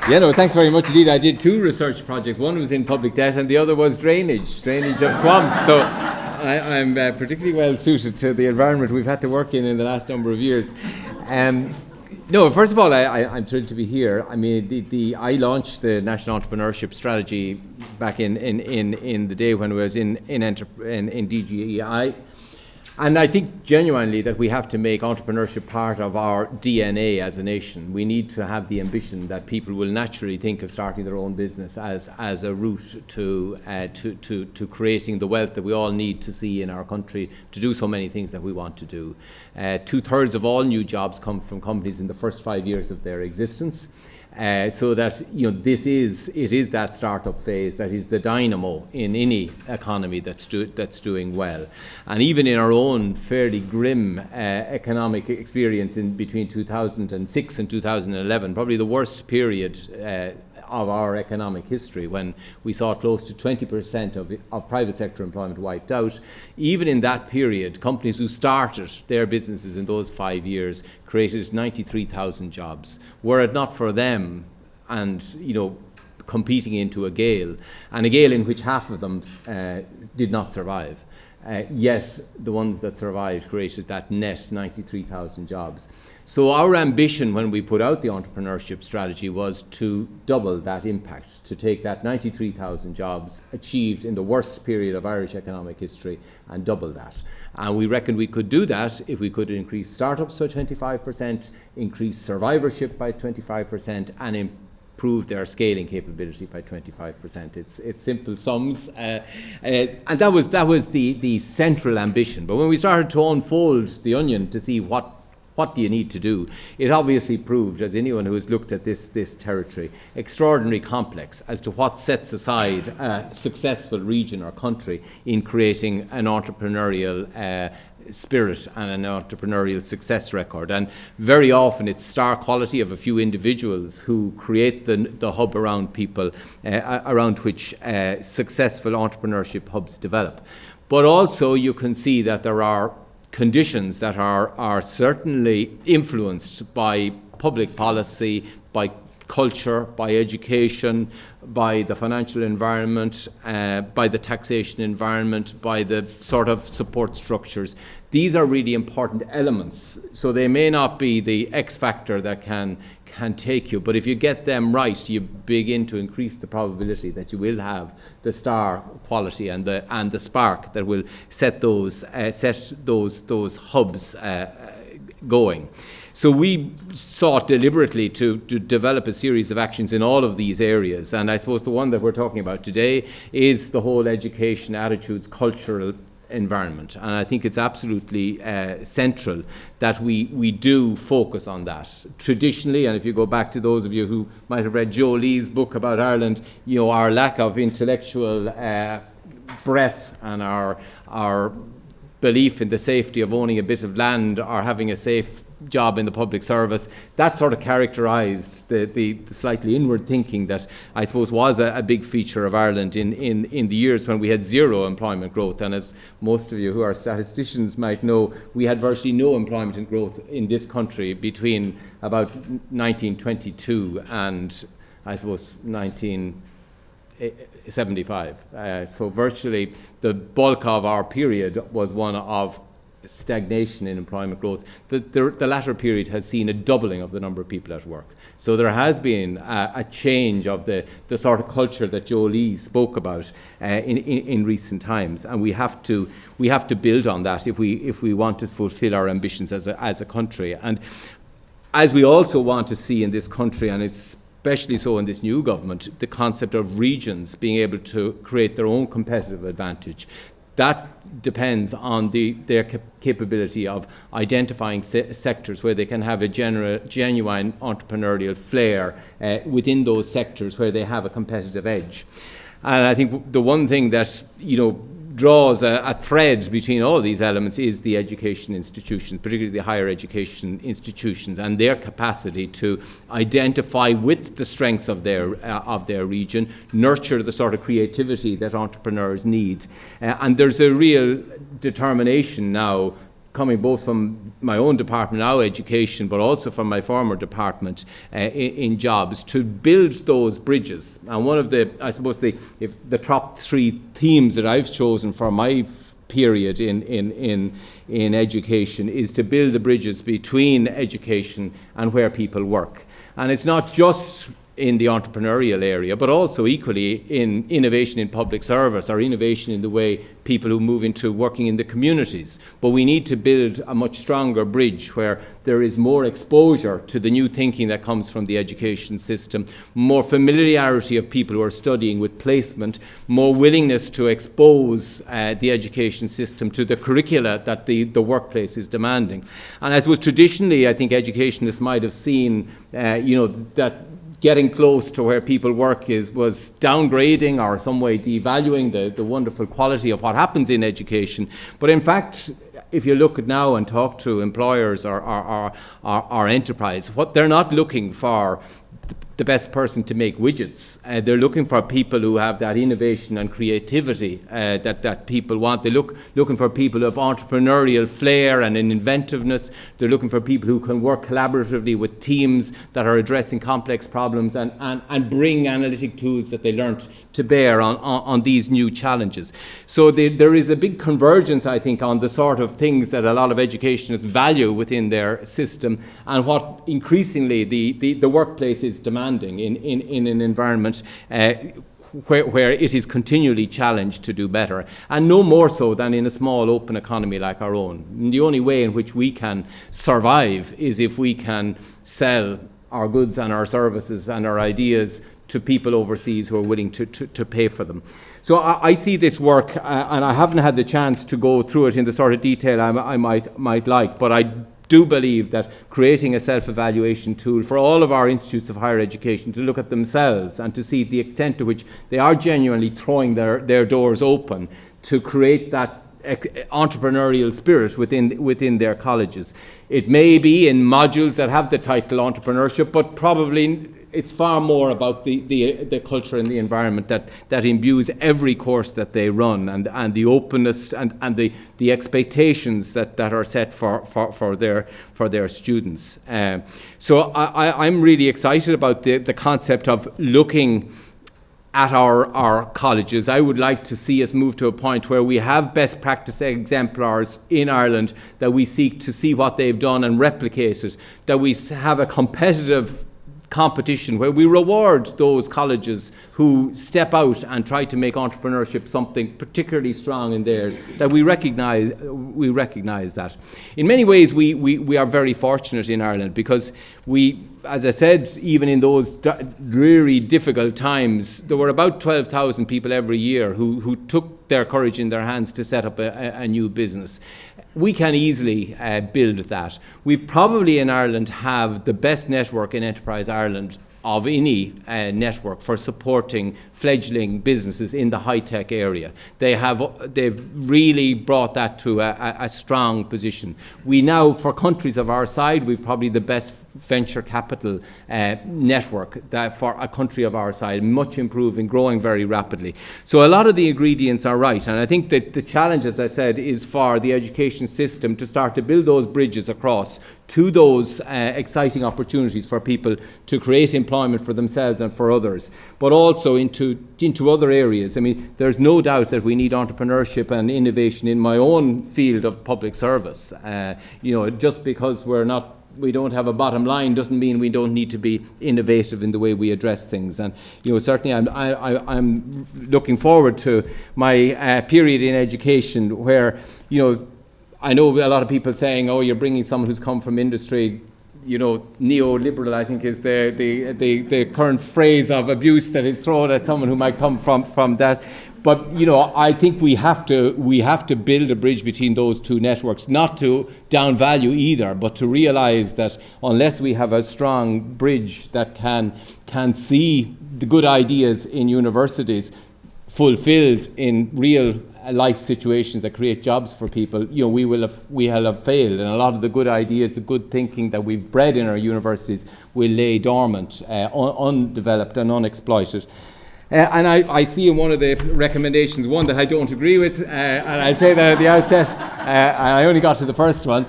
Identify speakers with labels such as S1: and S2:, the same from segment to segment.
S1: Yeah, no, thanks very much indeed. I did two research projects. One was in public debt and the other was drainage of swamps. So I'm particularly well suited to the environment we've had to work in the last number of years. No, first of all, I'm thrilled to be here. I mean, I launched the National Entrepreneurship Strategy back in the day when I was in DGEI. And I think genuinely that we have to make entrepreneurship part of our DNA as a nation. We need to have the ambition that people will naturally think of starting their own business as a route to creating the wealth that we all need to see in our country to do so many things that we want to do. 2/3 of all new jobs come from companies in the first 5 years of their existence. So that it is that startup phase that is the dynamo in any economy that's doing well, and even in our own fairly grim economic experience in between 2006 and 2011, probably the worst period of our economic history, when we saw close to 20% of private sector employment wiped out. Even in that period, companies who started their businesses in those 5 years created 93,000 jobs. Were it not for them and, competing into a gale in which half of them did not survive, yet the ones that survived created that net 93,000 jobs. So our ambition when we put out the entrepreneurship strategy was to double that impact, to take that 93,000 jobs achieved in the worst period of Irish economic history and double that. And we reckoned we could do that if we could increase startups by 25%, increase survivorship by 25%, and improve their scaling capability by 25%. It's simple sums, and that was the central ambition. But when we started to unfold the onion to see what do you need to do, it obviously proved, as anyone who has looked at this territory, extraordinarily complex as to what sets aside a successful region or country in creating an entrepreneurial spirit and an entrepreneurial success record. And very often it's star quality of a few individuals who create the hub around people, around which successful entrepreneurship hubs develop. But also you can see that there are conditions that are certainly influenced by public policy, by culture, by education, by the financial environment, by the taxation environment, by the sort of support structures. These are really important elements. So they may not be the X factor that can take you, but if you get them right, you begin to increase the probability that you will have the star quality and the spark that will set those hubs going. So we sought deliberately to develop a series of actions in all of these areas, and I suppose the one that we're talking about today is the whole education, attitudes, cultural environment. And I think it's absolutely central that we do focus on that. Traditionally, and if you go back to those of you who might have read Joe Lee's book about Ireland, our lack of intellectual breadth and our belief in the safety of owning a bit of land or having a safe job in the public service, that sort of characterised the slightly inward thinking that I suppose was a big feature of Ireland in the years when we had zero employment growth. And as most of you who are statisticians might know, we had virtually no employment growth in this country between about 1922 and I suppose 1975. So virtually the bulk of our period was one of stagnation in employment growth. The latter period has seen a doubling of the number of people at work. So there has been a change of the sort of culture that Joe Lee spoke about in recent times, and we have to build on that if we want to fulfil our ambitions as a country. And as we also want to see in this country, and it's especially so in this new government, the concept of regions being able to create their own competitive advantage. That depends on their capability of identifying sectors where they can have a genuine entrepreneurial flair within those sectors where they have a competitive edge. And I think the one thing that draws a thread between all these elements is the education institutions, particularly the higher education institutions, and their capacity to identify with the strengths of their region, nurture the sort of creativity that entrepreneurs need. And there's a real determination now coming both from my own department now, education, but also from my former department in jobs, to build those bridges. And one of the, I suppose, the top three themes that I've chosen for my period in education is to build the bridges between education and where people work. And it's not just in the entrepreneurial area, but also equally in innovation in public service or innovation in the way people who move into working in the communities. But we need to build a much stronger bridge where there is more exposure to the new thinking that comes from the education system, more familiarity of people who are studying with placement, more willingness to expose the education system to the curricula that the workplace is demanding. And as was traditionally, I think educationists might have seen, that getting close to where people work was downgrading or some way devaluing the wonderful quality of what happens in education. But in fact, if you look at now and talk to employers or enterprise, what they're not looking for the best person to make widgets. They're looking for people who have that innovation and creativity that people want. They're looking for people who have entrepreneurial flair and an inventiveness. They're looking for people who can work collaboratively with teams that are addressing complex problems and bring analytic tools that they learnt to bear on these new challenges. So there is a big convergence, I think, on the sort of things that a lot of educationists value within their system and what increasingly the workplace is demanding in an environment where it is continually challenged to do better, and no more so than in a small open economy like our own. And the only way in which we can survive is if we can sell our goods and our services and our ideas to people overseas who are willing to pay for them. So I see this work, and I haven't had the chance to go through it in the sort of detail I might like, but I do believe that creating a self-evaluation tool for all of our institutes of higher education to look at themselves and to see the extent to which they are genuinely throwing their doors open to create that entrepreneurial spirit within their colleges. It may be in modules that have the title entrepreneurship, but probably it's far more about the culture and the environment that imbues every course that they run, and the openness and the expectations that are set for their students. So I'm really excited about the concept of looking at our colleges. I would like to see us move to a point where we have best practice exemplars in Ireland that we seek to see what they've done and replicate it, that we have a competitive competition where we reward those colleges who step out and try to make entrepreneurship something particularly strong in theirs, that we recognize that. In many ways we are very fortunate in Ireland because we, as I said, even in those dreary, difficult times, there were about 12,000 people every year who took their courage in their hands to set up a new business. We can easily build that. We probably in Ireland have the best network in Enterprise Ireland of any network for supporting fledgling businesses in the high-tech area. They've really brought that to a strong position. We now, for countries of our side, we've probably the best venture capital network that for a country of our side, much improving, growing very rapidly. So a lot of the ingredients are right, and I think that the challenge, as I said, is for the education system to start to build those bridges across to those exciting opportunities for people to create employment for themselves and for others, but also into other areas. I mean, there's no doubt that we need entrepreneurship and innovation in my own field of public service. Just because we don't have a bottom line doesn't mean we don't need to be innovative in the way we address things. And certainly I'm looking forward to my period in education where I know a lot of people saying, "Oh, you're bringing someone who's come from industry." Neoliberal, I think, is the current phrase of abuse that is thrown at someone who might come from that. But I think we have to build a bridge between those two networks, not to downvalue either, but to realise that unless we have a strong bridge that can see the good ideas in universities fulfilled in real life situations that create jobs for people, we will have failed, and a lot of the good ideas, the good thinking that we've bred in our universities will lay dormant, undeveloped and unexploited. And I see in one of the recommendations one that I don't agree with, and I'll say that at the outset. I only got to the first one.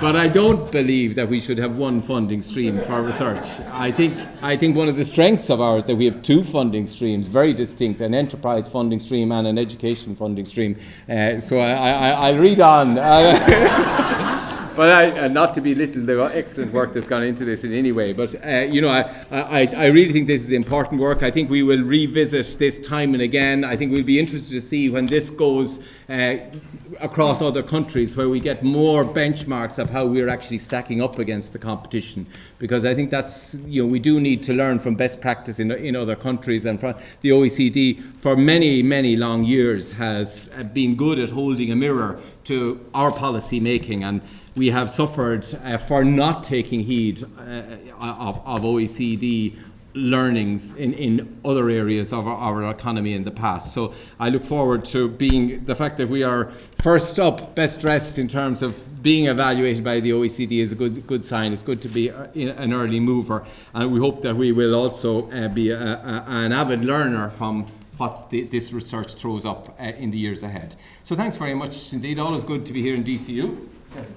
S1: But I don't believe that we should have one funding stream for research. I think one of the strengths of ours that we have two funding streams, very distinct, an enterprise funding stream and an education funding stream. So I'll read on. But not to belittle the excellent work that's gone into this in any way, but I really think this is important work. I think we will revisit this time and again. I think we'll be interested to see when this goes across other countries, where we get more benchmarks of how we're actually stacking up against the competition, because I think that's, we do need to learn from best practice in other countries, and from the OECD for many long years has been good at holding a mirror to our policy making, and we have suffered for not taking heed of OECD learnings in other areas of our economy in the past. So I look forward to being, the fact that we are first up, best dressed in terms of being evaluated by the OECD is a good sign. It's good to be an early mover, and we hope that we will also be an avid learner from what this research throws up in the years ahead. So thanks very much indeed. Always good to be here in DCU. Yes.